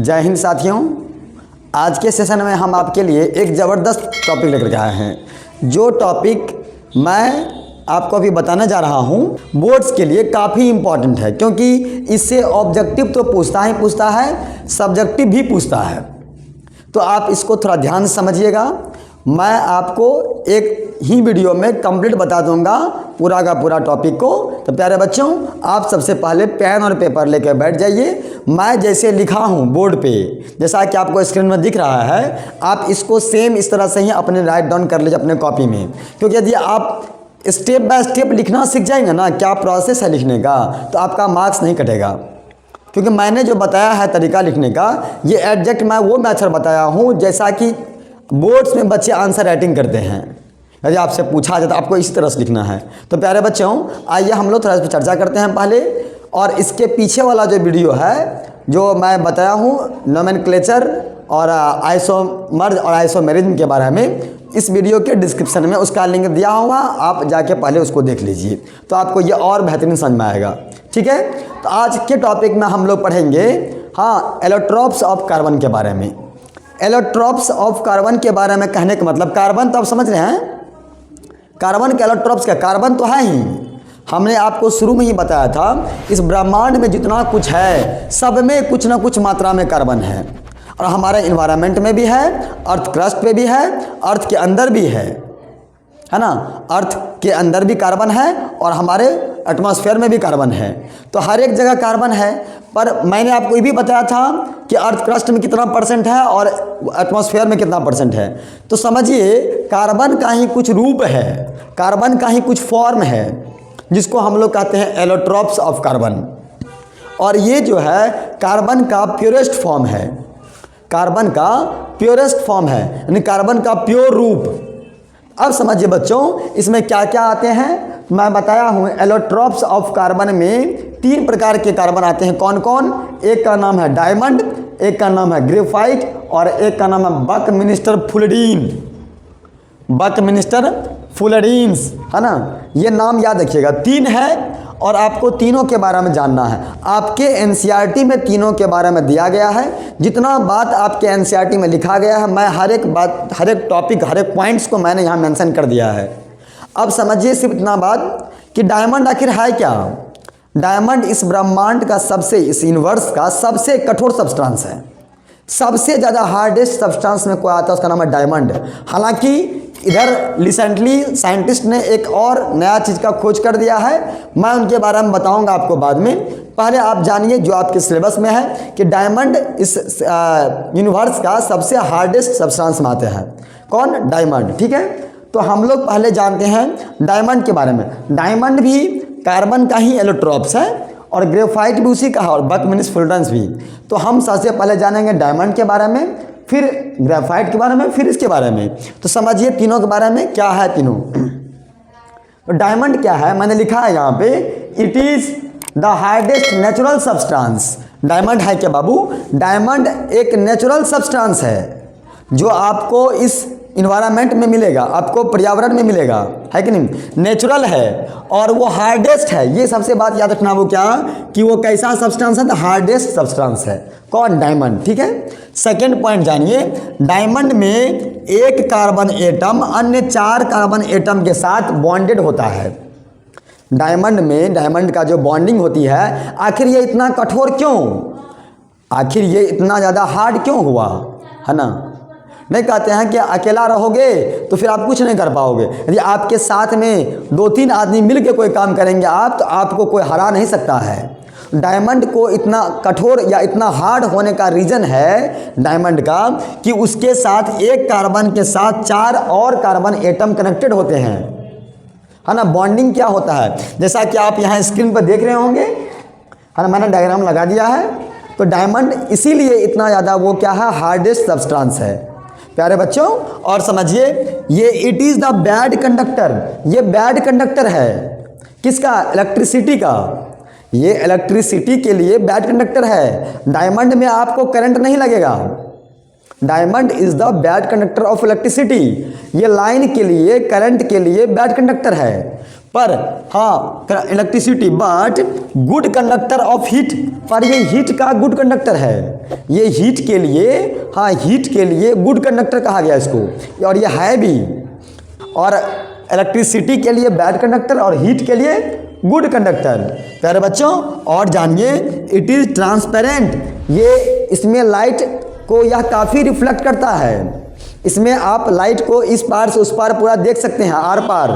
जय हिंद साथियों। आज के सेशन में हम आपके लिए एक ज़बरदस्त टॉपिक लेकर के आए हैं। जो टॉपिक मैं आपको अभी बताने जा रहा हूं बोर्ड्स के लिए काफ़ी इम्पॉर्टेंट है, क्योंकि इससे ऑब्जेक्टिव तो पूछता ही पूछता है, सब्जेक्टिव भी पूछता है। तो आप इसको थोड़ा ध्यान से समझिएगा। मैं आपको एक ही वीडियो में कंप्लीट बता दूंगा पूरा का पूरा टॉपिक को। तो प्यारे बच्चों, आप सबसे पहले पेन और पेपर लेकर बैठ जाइए। मैं जैसे लिखा हूँ बोर्ड पे, जैसा कि आपको स्क्रीन में दिख रहा है, आप इसको सेम इस तरह से ही अपने राइट डाउन कर लीजिए अपने कॉपी में। क्योंकि यदि आप स्टेप बाय स्टेप लिखना सीख जाएंगे ना, क्या प्रोसेस है लिखने का, तो आपका मार्क्स नहीं कटेगा। क्योंकि मैंने जो बताया है तरीका लिखने का, ये एग्जैक्ट मैं वो मेथड बताया हूँ जैसा कि बोर्ड्स में बच्चे आंसर राइटिंग करते हैं। यदि आपसे पूछा जाए तो आपको इस तरह से लिखना है। तो प्यारे बच्चों, आइए हम लोग थोड़ा इस पर चर्चा करते हैं पहले। और इसके पीछे वाला जो वीडियो है, जो मैं बताया हूँ नोमेनक्लेचर और आइसोमर्स और आइसोमेरिज्म के बारे में, इस वीडियो के डिस्क्रिप्शन में उसका लिंक दिया हुआ, आप जाके पहले उसको देख लीजिए, तो आपको ये और बेहतरीन समझ में आएगा। ठीक है, तो आज के टॉपिक में हम लोग पढ़ेंगे एलोट्रोप्स ऑफ कार्बन के बारे में। एलोट्रोप्स ऑफ कार्बन के बारे में कहने का मतलब, कार्बन तो आप समझ रहे हैं, कार्बन के एलोट्रोप्स का, कार्बन तो है ही। हमने आपको शुरू में ही बताया था, इस ब्रह्मांड में जितना कुछ है सब में कुछ ना कुछ मात्रा में कार्बन है। और हमारे इन्वायरमेंट में भी है, अर्थ क्रस्ट पे भी है, अर्थ के अंदर भी है ना। अर्थ के अंदर भी कार्बन है और हमारे एटमॉस्फेयर में भी कार्बन है। तो हर एक जगह कार्बन है। पर मैंने आपको ये भी बताया था कि अर्थ क्रस्ट में कितना परसेंट है और एटमॉस्फेयर में कितना परसेंट है। तो समझिए, कार्बन का ही कुछ रूप है, कार्बन का ही कुछ फॉर्म है, जिसको हम लोग कहते हैं एलोट्रोप्स ऑफ कार्बन। और ये जो है कार्बन का प्योरेस्ट फॉर्म है, कार्बन का प्योरेस्ट फॉर्म है, यानी कार्बन का प्योर रूप। अब समझिए बच्चों, इसमें क्या क्या आते हैं मैं बताया हूँ। एलोट्रोप्स ऑफ कार्बन में 3 प्रकार के कार्बन आते हैं। कौन कौन? एक का नाम है डायमंड, एक का नाम है ग्रेफाइट और एक का नाम है बकमिंस्टर फुलडीन। बकमिंस्टर फुलडीन्स, है ना। ये नाम याद रखिएगा, 3 है और आपको तीनों के बारे में जानना है। आपके एनसीईआरटी में तीनों के बारे में दिया गया है। जितना बात आपके एनसीईआरटी में लिखा गया है, मैं हर एक बात, हर एक टॉपिक, हर एक पॉइंट्स को मैंने यहाँ मेंशन कर दिया है। अब समझिए सिर्फ इतना बात कि डायमंड आखिर है क्या। डायमंड इस ब्रह्मांड का सबसे, इस यूनिवर्स का सबसे कठोर सब्सटेंस है। सबसे ज़्यादा हार्डेस्ट सब्सटेंस में कोई आता है, उसका नाम है डायमंड। हालांकि इधर रिसेंटली साइंटिस्ट ने एक और नया चीज़ का खोज कर दिया है, मैं उनके बारे में बताऊंगा आपको बाद में। पहले आप जानिए जो आपके सिलेबस में है कि डायमंड इस यूनिवर्स का सबसे हार्डेस्ट सब्सटेंस में आते हैं। कौन? डायमंड। ठीक है, तो हम लोग पहले जानते हैं डायमंड के बारे में। डायमंड भी कार्बन का ही एलोट्रोप्स है और ग्रेफाइट भी उसी का है और बकमिंस्टर फुलडीन्स भी। तो हम सबसे पहले जानेंगे डायमंड के बारे में, फिर ग्रेफाइट के बारे में, फिर इसके बारे में। तो समझिए तीनों के बारे में क्या है तीनों। तो डायमंड क्या है, मैंने लिखा है यहाँ पे, it is the hardest natural substance. Diamond है क्या बाबू? डायमंड एक नेचुरल सब्सटेंस है जो आपको इस इन्वायरमेंट में मिलेगा, आपको पर्यावरण में मिलेगा, है कि नहीं। नेचुरल है और वो हार्डेस्ट है। ये सबसे बात याद रखना, वो क्या कि वो कैसा सब्सटेंस है, तो हार्डेस्ट सब्सटेंस है। कौन? डायमंड। ठीक है, सेकेंड पॉइंट जानिए, डायमंड में एक कार्बन एटम अन्य 4 कार्बन एटम के साथ बॉन्डेड होता है। डायमंड में, डायमंड का जो बॉन्डिंग होती है, आखिर ये इतना कठोर क्यों, आखिर ये इतना ज़्यादा हार्ड क्यों हुआ, है ना। नहीं कहते हैं कि अकेला रहोगे तो फिर आप कुछ नहीं कर पाओगे। यदि आपके साथ में 2-3 आदमी मिलकर कोई काम करेंगे आप, तो आपको कोई हरा नहीं सकता है। डायमंड को इतना कठोर या इतना हार्ड होने का रीज़न है डायमंड का कि उसके साथ एक कार्बन के साथ 4 और कार्बन एटम कनेक्टेड होते हैं, है ना। बॉन्डिंग क्या होता है, जैसा कि आप यहाँ स्क्रीन पर देख रहे होंगे, है ना, मैंने डायग्राम लगा दिया है। तो डायमंड इसीलिए इतना ज़्यादा वो क्या है, हार्डेस्ट सब्सटेंस है प्यारे बच्चों। और समझिए, ये it is the bad conductor, ये बैड कंडक्टर है किसका? इलेक्ट्रिसिटी का। ये इलेक्ट्रिसिटी के लिए बैड कंडक्टर है। डायमंड में आपको करंट नहीं लगेगा। Diamond is the bad conductor of electricity. ये लाइन के लिए, करंट के लिए बैड कंडक्टर है। पर हाँ electricity but good conductor of heat, पर ये हीट का गुड कंडक्टर है, ये हीट के लिए, हाँ हीट के लिए गुड कंडक्टर कहा गया इसको, और ये है भी। और इलेक्ट्रिसिटी के लिए बैड कंडक्टर और हीट के लिए गुड कंडक्टर। प्यारे बच्चों और जानिए, इट इज़ ट्रांसपेरेंट, ये इसमें लाइट को यह काफ़ी रिफ्लेक्ट करता है, इसमें आप लाइट को इस पार से उस पार पूरा देख सकते हैं, आर पार,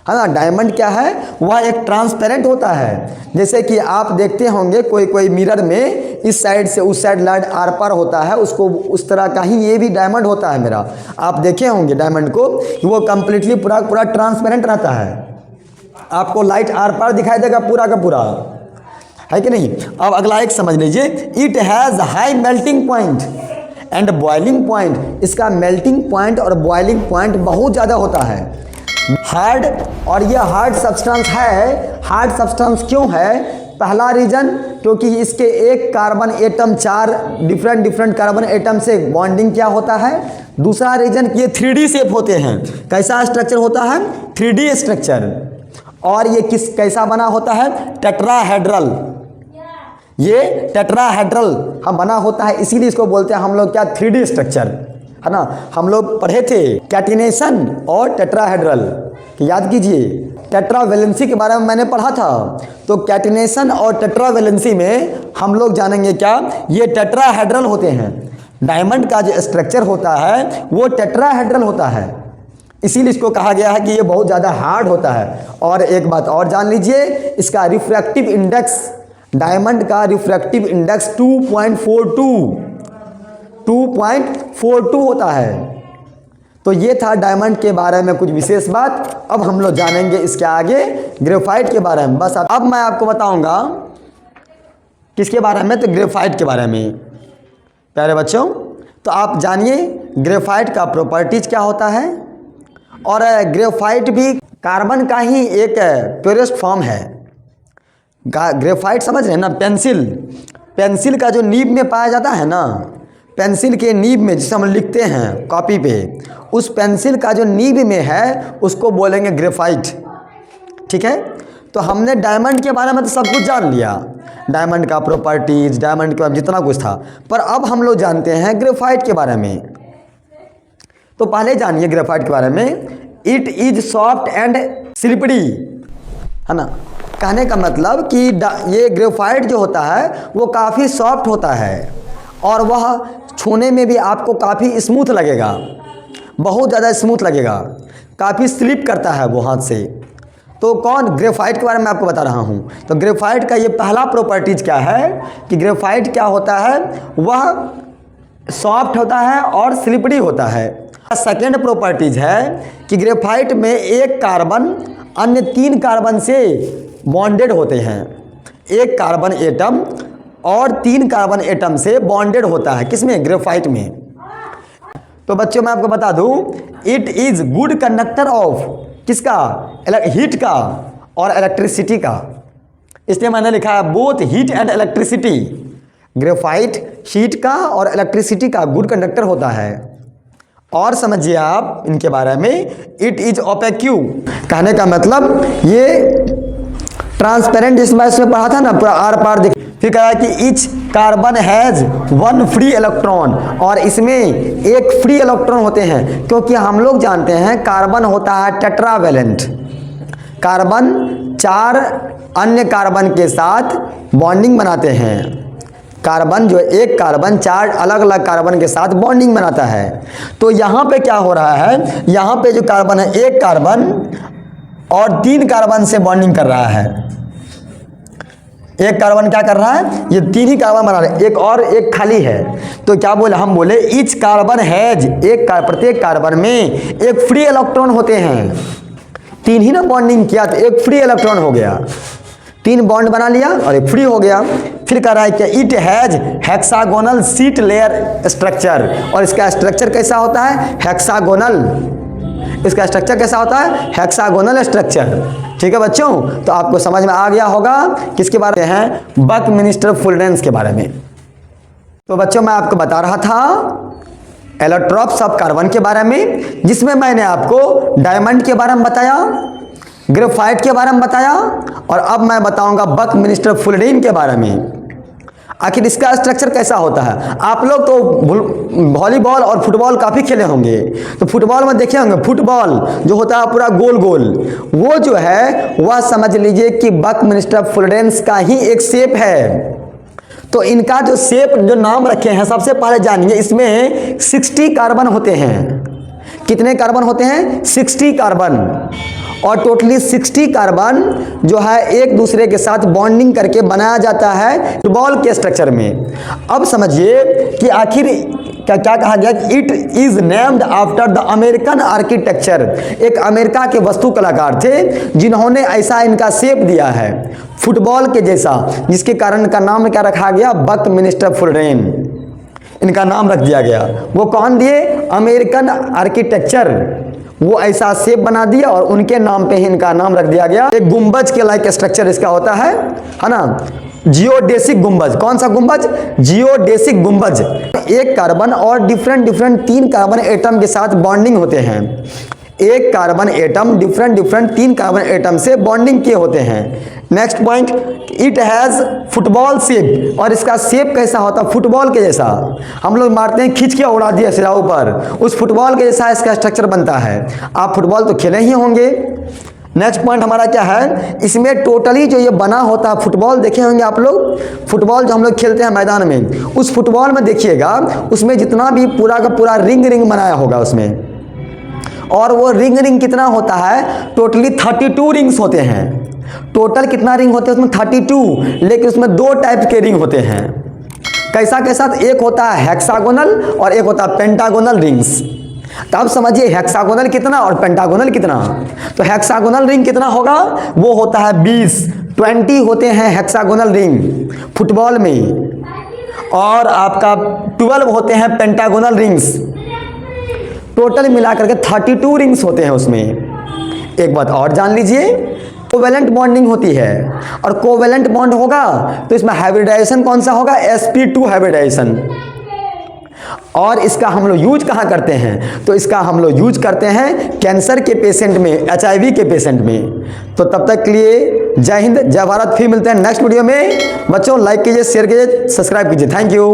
है ना। डायमंड क्या है, वह एक ट्रांसपेरेंट होता है। जैसे कि आप देखते होंगे कोई कोई मिरर में इस साइड से उस साइड लाइट आर पार होता है, उसको उस तरह का ही ये भी डायमंड होता है मेरा। आप देखे होंगे डायमंड को, वो कंप्लीटली पूरा पूरा ट्रांसपेरेंट रहता है, आपको लाइट आर पार दिखाई देगा पूरा का पूरा, है कि नहीं। अब अगला एक समझ लीजिए, it has high melting point and boiling point, इसका मेल्टिंग पॉइंट और बॉइलिंग पॉइंट बहुत ज़्यादा होता है। हार्ड, और यह हार्ड सब्सटेंस है। हार्ड सब्सटेंस क्यों है? पहला रीजन, क्योंकि इसके एक carbon atom 4 different carbon atom से बॉन्डिंग क्या होता है। दूसरा रीजन, ये 3D शेप होते हैं। कैसा स्ट्रक्चर होता है? 3D structure. और ये कैसा बना होता है? टेट्राहेड्रल, ये टेट्राहेड्रल हम बना होता है, इसीलिए इसको बोलते हैं हम लोग क्या, 3D स्ट्रक्चर, है ना। हम लोग पढ़े थे कैटिनेशन और टेट्राहेड्रल, याद कीजिए। टेट्रावेलेंसी के बारे में मैंने पढ़ा था, तो कैटिनेशन और टेट्रावेलेंसी में हम लोग जानेंगे क्या, ये टेट्राहेड्रल होते हैं। डायमंड का जो स्ट्रक्चर होता है वो टेट्राहेड्रल होता है, इसीलिए इसको कहा गया है कि ये बहुत ज़्यादा हार्ड होता है। और एक बात और जान लीजिए, इसका रिफ्रैक्टिव इंडेक्स, डायमंड का रिफ्रैक्टिव इंडेक्स 2.42 होता है। तो ये था डायमंड के बारे में कुछ विशेष बात। अब हम लोग जानेंगे इसके आगे ग्रेफाइट के बारे में। बस अब मैं आपको बताऊंगा किसके बारे में, तो ग्रेफाइट के बारे में। प्यारे बच्चों, तो आप जानिए ग्रेफाइट का प्रॉपर्टीज क्या होता है। और ग्रेफाइट भी कार्बन का ही एक प्योरेस्ट फॉर्म है। ग्रेफाइट समझ रहे हैं ना, पेंसिल का जो नीब में पाया जाता है ना, पेंसिल के नीब में जिसे हम लिखते हैं कॉपी पे, उस पेंसिल का जो नीब में है उसको बोलेंगे ग्रेफाइट, ठीक है। तो हमने डायमंड के बारे में तो सब कुछ जान लिया, डायमंड का प्रॉपर्टीज, डायमंड के बारे में जितना कुछ था, पर अब हम लोग जानते हैं ग्रेफाइट के बारे में। तो पहले जानिए ग्रेफाइट के बारे में। It is soft and slippery, है ना। कहने का मतलब कि ये ग्रेफाइट जो होता है वो काफ़ी सॉफ्ट होता है और वह छूने में भी आपको काफ़ी स्मूथ लगेगा, बहुत ज़्यादा स्मूथ लगेगा, काफ़ी स्लिप करता है वो हाथ से। तो कौन, ग्रेफाइट के बारे में आपको बता रहा हूँ। तो ग्रेफाइट का ये पहला प्रॉपर्टीज क्या है कि ग्रेफाइट क्या होता है, वह सॉफ्ट होता है और स्लिपरी होता है। सेकेंड प्रॉपर्टीज है कि ग्रेफाइट में एक कार्बन अन्य 3 कार्बन से बॉन्डेड होते हैं। एक कार्बन एटम और 3 कार्बन एटम से बॉन्डेड होता है, किसमें, ग्रेफाइट में। तो बच्चों मैं आपको बता दूं, it is good conductor of किसका, हीट का और इलेक्ट्रिसिटी का। इसलिए मैंने लिखा है both heat and electricity. Graphite heat का और इलेक्ट्रिसिटी का गुड कंडक्टर होता है। और समझिए आप इनके बारे में, इट इज ओपेक्यू, कहने का मतलब ये ट्रांसपेरेंट, जिस बात में पढ़ा था ना पूरा आर पार दिख। फिर कहा कि each carbon has 1 free electron, और इसमें एक फ्री इलेक्ट्रॉन होते हैं, क्योंकि हम लोग जानते हैं कार्बन होता है टेट्रावेलेंट। कार्बन 4 अन्य कार्बन के साथ बॉन्डिंग बनाते हैं। कार्बन जो एक कार्बन 4 अलग अलग कार्बन के साथ बॉन्डिंग बनाता है। तो यहाँ पे क्या हो रहा है, यहाँ पे जो कार्बन है, एक कार्बन और 3 कार्बन से बॉन्डिंग कर रहा है। एक कार्बन क्या कर रहा है, ये 3 ही कार्बन बना रहे हैं, एक और एक खाली है। तो क्या बोले, हम बोले ईच कार्बन हैज, प्रत्येक कार्बन में एक फ्री इलेक्ट्रॉन होते हैं। 3 ही ना बॉन्डिंग किया तो एक फ्री इलेक्ट्रॉन हो गया, 3 बॉन्ड बना लिया और एक फ्री हो गया। फिर कह रहा है कि it has hexagonal sheet layer structure, और इसका स्ट्रक्चर कैसा होता है, हेक्सागोनल। इसका स्ट्रक्चर कैसा होता है, हेक्सागोनल स्ट्रक्चर। ठीक है बच्चों, तो आपको समझ में आ गया होगा किसके बारे में है, बकमिंस्टर फुल्डेंस के बारे में। तो बच्चों मैं आपको बता रहा था एलोट्रॉप्स ऑफ कार्बन के बारे में, जिसमें मैंने आपको डायमंड के बारे में बताया, ग्रेफाइट के बारे में बताया और अब मैं बताऊंगा बकमिंस्टर फुलरेन के बारे में। आखिर इसका स्ट्रक्चर कैसा होता है। आप लोग तो वॉलीबॉल और फुटबॉल काफ़ी खेले होंगे, तो फुटबॉल में देखे होंगे फुटबॉल जो होता है पूरा गोल गोल, वो जो है वह समझ लीजिए कि बकमिंस्टर फुलरेन का ही एक शेप है। तो इनका जो शेप जो नाम रखे हैं, सबसे पहले जानिए, इसमें 60 कार्बन होते हैं। कितने कार्बन होते हैं? 60 कार्बन। और टोटली 60 कार्बन जो है एक दूसरे के साथ बॉन्डिंग करके बनाया जाता है फुटबॉल के स्ट्रक्चर में। अब समझिए कि आखिर क्या कहा गया, it is named after the American architecture. एक अमेरिका के वास्तु कलाकार थे जिन्होंने ऐसा इनका शेप दिया है फुटबॉल के जैसा, जिसके कारण इनका नाम क्या रखा गया? बकमिंस्टर फुलरेन इनका नाम रख दिया गया। वो कौन दिए? अमेरिकन आर्किटेक्चर, वो ऐसा शेप बना दिया और उनके नाम पे ही इनका नाम रख दिया गया। एक गुंबज के लाइक स्ट्रक्चर इसका होता है ना, जियोडेसिक गुंबज। कौन सा गुंबज? जियोडेसिक गुंबज। एक कार्बन और डिफरेंट 3 कार्बन एटम के साथ बॉन्डिंग होते हैं। एक carbon atom different 3 carbon atom से बॉन्डिंग किए होते हैं। Next point, it has football shape. और इसका शेप कैसा होता है? फुटबॉल के जैसा। हम लोग मारते हैं खींच के उड़ा दिया सिराओं पर, उस फुटबॉल के जैसा इसका स्ट्रक्चर बनता है। आप फुटबॉल तो खेले ही होंगे। नेक्स्ट पॉइंट हमारा क्या है, इसमें टोटली जो ये बना होता है फुटबॉल, देखे होंगे आप लोग फुटबॉल जो हम लोग खेलते हैं मैदान में, उस फुटबॉल में देखिएगा उसमें जितना भी पूरा का पूरा रिंग बनाया होगा उसमें, और वो रिंग कितना होता है? टोटली 32 रिंग्स होते हैं। टोटल कितना रिंग होते हैं उसमें? 32। लेकिन उसमें 2 टाइप के रिंग होते हैं। कैसा कैसा? एक होता है हेक्सागोनल और एक होता है पेंटागोनल रिंग्स। तो अब समझिए हेक्सागोनल कितना और पेंटागोनल कितना। तो हेक्सागोनल रिंग कितना होगा? वो होता है 20 होते हैं हेक्सागोनल रिंग फुटबॉल में, और आपका 12 होते हैं पेंटागोनल रिंग्स। टोटल मिलाकर के 32 रिंग्स होते हैं उसमें। एक बात और जान लीजिए, कोवेलेंट बॉन्डिंग होती है, और कोवेलेंट बॉन्ड होगा तो इसमें हाइब्रिडाइजेशन कौन सा होगा? sp2 hybridisation. और इसका हम लोग यूज कहाँ करते हैं? तो इसका हम लोग यूज करते हैं कैंसर के पेशेंट में, HIV के पेशेंट में। तो तब तक के लिए जय हिंद, जय भारत। फिर मिलते हैं नेक्स्ट वीडियो में। बच्चों लाइक कीजिए, शेयर कीजिए, सब्सक्राइब कीजिए। Thank you.